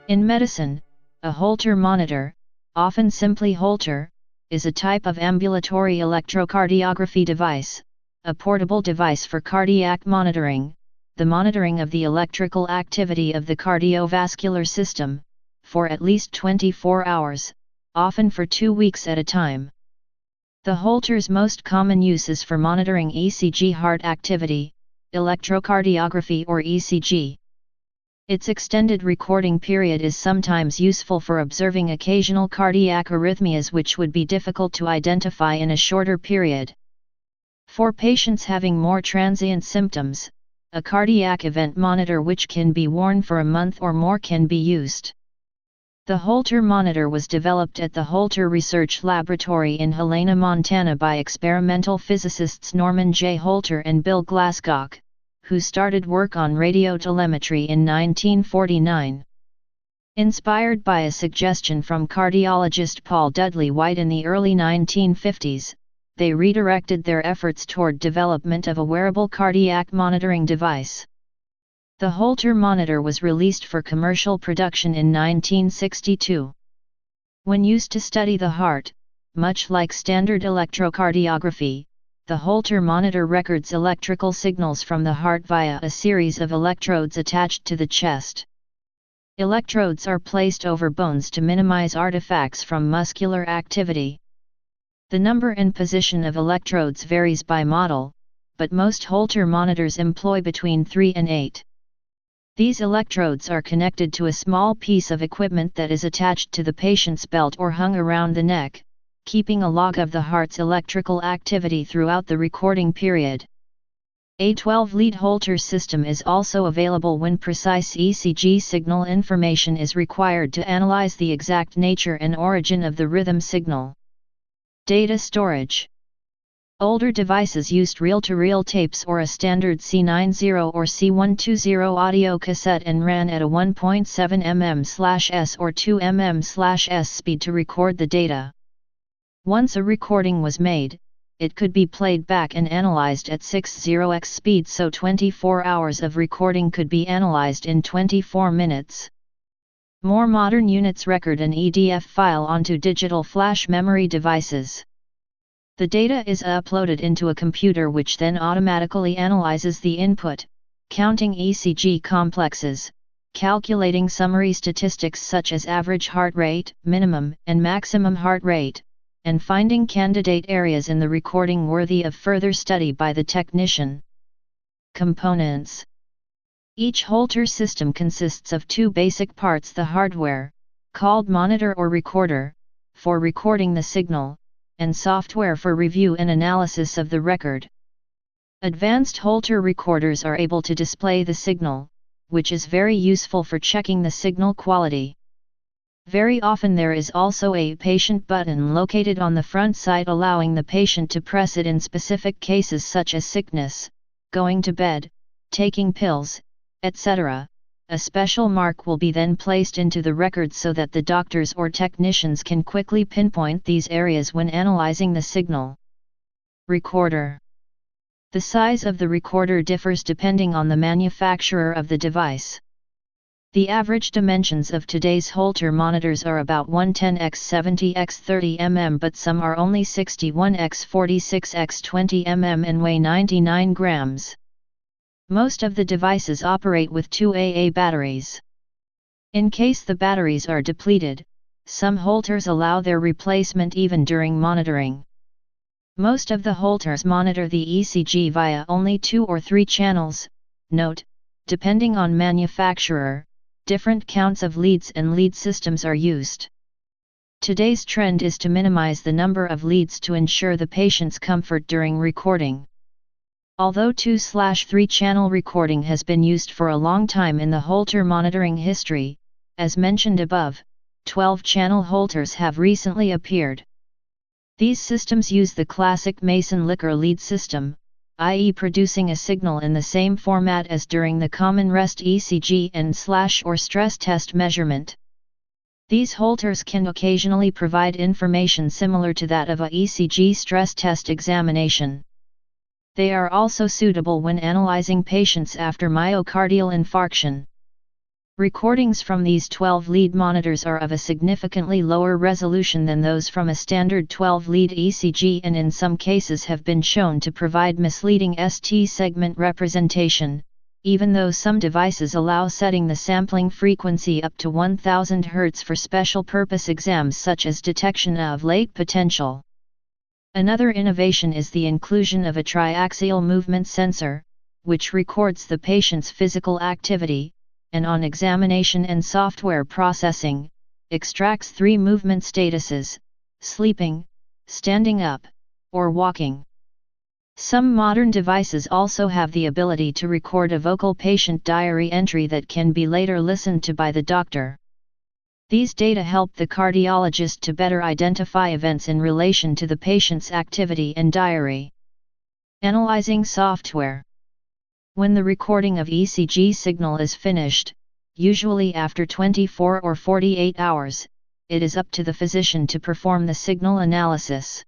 In medicine, a Holter monitor, often simply Holter, is a type of ambulatory electrocardiography device, a portable device for cardiac monitoring, the monitoring of the electrical activity of the cardiovascular system, for at least 24 hours, often for 2 weeks at a time. The Holter's most common use is for monitoring ECG heart activity, electrocardiography or ECG. Its extended recording period is sometimes useful for observing occasional cardiac arrhythmias which would be difficult to identify in a shorter period. For patients having more transient symptoms, a cardiac event monitor which can be worn for a month or more can be used. The Holter monitor was developed at the Holter Research Laboratory in Helena, Montana by experimental physicists Norman J. Holter and Bill Glasscock, who started work on radiotelemetry in 1949. Inspired by a suggestion from cardiologist Paul Dudley White in the early 1950s, they redirected their efforts toward development of a wearable cardiac monitoring device. The Holter monitor was released for commercial production in 1962. When used to study the heart, much like standard electrocardiography, the Holter monitor records electrical signals from the heart via a series of electrodes attached to the chest. Electrodes are placed over bones to minimize artifacts from muscular activity. The number and position of electrodes varies by model, but most Holter monitors employ between 3 and 8. These electrodes are connected to a small piece of equipment that is attached to the patient's belt or hung around the neck, keeping a log of the heart's electrical activity throughout the recording period. A 12-lead Holter system is also available when precise ECG signal information is required to analyze the exact nature and origin of the rhythm signal. Data storage. Older devices used reel-to-reel tapes or a standard C90 or C120 audio cassette and ran at a 1.7 mm/s or 2 mm/s speed to record the data. Once a recording was made, it could be played back and analyzed at 60x speed, so 24 hours of recording could be analyzed in 24 minutes. More modern units record an EDF file onto digital flash memory devices. The data is uploaded into a computer which then automatically analyzes the input, counting ECG complexes, calculating summary statistics such as average heart rate, minimum and maximum heart rate, and finding candidate areas in the recording worthy of further study by the technician. Components. Each Holter system consists of 2 basic parts: the hardware, called monitor or recorder, for recording the signal, and software for review and analysis of the record. Advanced Holter recorders are able to display the signal, which is very useful for checking the signal quality. Very often there is also a patient button located on the front side allowing the patient to press it in specific cases such as sickness, going to bed, taking pills, etc. A special mark will be then placed into the record so that the doctors or technicians can quickly pinpoint these areas when analyzing the signal. Recorder. The size of the recorder differs depending on the manufacturer of the device. The average dimensions of today's Holter monitors are about 110x 70x 30 mm, but some are only 61x 46x 20 mm and weigh 99 grams. Most of the devices operate with 2 AA batteries. In case the batteries are depleted, some Holters allow their replacement even during monitoring. Most of the Holters monitor the ECG via only 2 or 3 channels. Note, depending on manufacturer, different counts of leads and lead systems are used. Today's trend is to minimize the number of leads to ensure the patient's comfort during recording. Although 2/3 channel recording has been used for a long time in the Holter monitoring history, as mentioned above, 12-channel Holters have recently appeared. These systems use the classic Mason-Licker lead system, i.e. producing a signal in the same format as during the common rest ECG and/or stress test measurement. These Holters can occasionally provide information similar to that of a ECG stress test examination. They are also suitable when analyzing patients after myocardial infarction. Recordings from these 12-lead monitors are of a significantly lower resolution than those from a standard 12-lead ECG and in some cases have been shown to provide misleading ST segment representation, even though some devices allow setting the sampling frequency up to 1000 Hz for special purpose exams such as detection of late potential. Another innovation is the inclusion of a tri-axial movement sensor, which records the patient's physical activity, and on examination and software processing, extracts 3 movement statuses: sleeping, standing up, or walking. Some modern devices also have the ability to record a vocal patient diary entry that can be later listened to by the doctor. These data help the cardiologist to better identify events in relation to the patient's activity and diary. Analyzing software. When the recording of ECG signal is finished, usually after 24 or 48 hours, it is up to the physician to perform the signal analysis.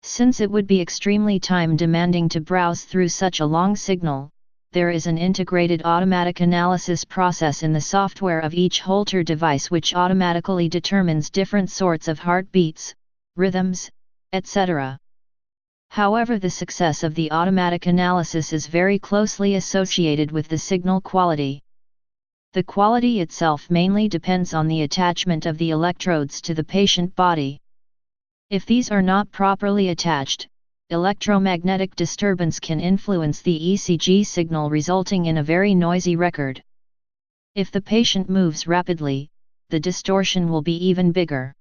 Since it would be extremely time-demanding to browse through such a long signal, there is an integrated automatic analysis process in the software of each Holter device which automatically determines different sorts of heartbeats, rhythms, etc. However, the success of the automatic analysis is very closely associated with the signal quality. The quality itself mainly depends on the attachment of the electrodes to the patient body. If these are not properly attached, electromagnetic disturbance can influence the ECG signal, resulting in a very noisy record. If the patient moves rapidly, the distortion will be even bigger.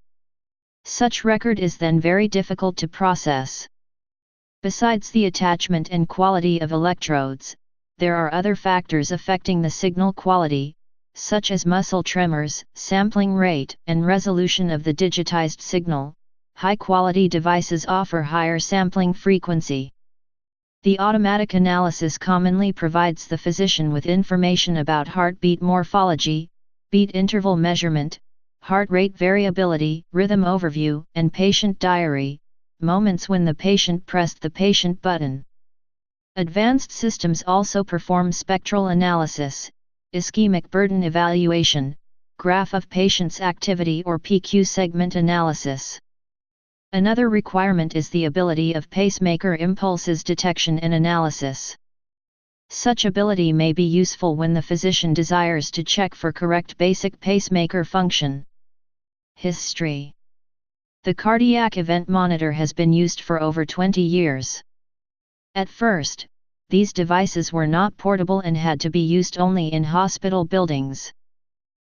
Such record is then very difficult to process. Besides the attachment and quality of electrodes, there are other factors affecting the signal quality, such as muscle tremors, sampling rate, and resolution of the digitized signal. High-quality devices offer higher sampling frequency. The automatic analysis commonly provides the physician with information about heartbeat morphology, beat interval measurement, heart rate variability, rhythm overview, and patient diary, moments when the patient pressed the patient button. Advanced systems also perform spectral analysis, ischemic burden evaluation, graph of patient's activity or PQ segment analysis. Another requirement is the ability of pacemaker impulses detection and analysis. Such ability may be useful when the physician desires to check for correct basic pacemaker function. History. The cardiac event monitor has been used for over 20 years. At first, these devices were not portable and had to be used only in hospital buildings.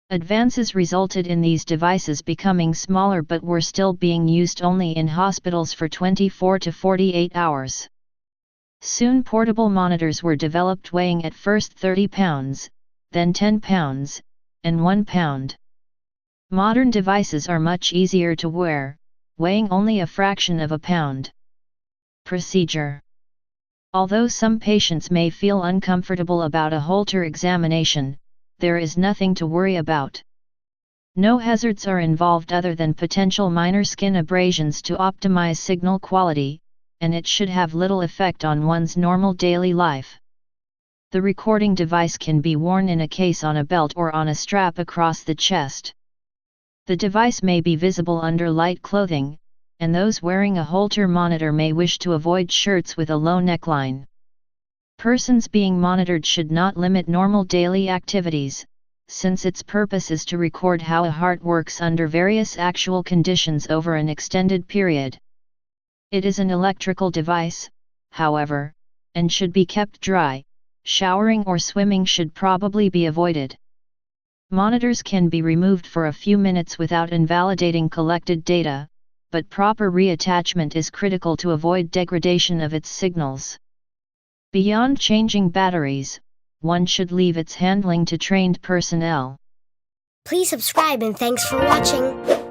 Advances resulted in these devices becoming smaller but were still being used only in hospitals for 24 to 48 hours. Soon portable monitors were developed weighing at first 30 pounds, then 10 pounds, and 1 pound. Modern devices are much easier to wear, weighing only a fraction of a pound. Procedure. Although some patients may feel uncomfortable about a Holter examination, there is nothing to worry about. No hazards are involved other than potential minor skin abrasions to optimize signal quality, and it should have little effect on one's normal daily life. The recording device can be worn in a case on a belt or on a strap across the chest. The device may be visible under light clothing, and those wearing a Holter monitor may wish to avoid shirts with a low neckline. Persons being monitored should not limit normal daily activities, since its purpose is to record how a heart works under various actual conditions over an extended period. It is an electrical device, however, and should be kept dry. Showering or swimming should probably be avoided. Monitors can be removed for a few minutes without invalidating collected data, but proper reattachment is critical to avoid degradation of its signals. Beyond changing batteries, one should leave its handling to trained personnel. Please subscribe and thanks for watching.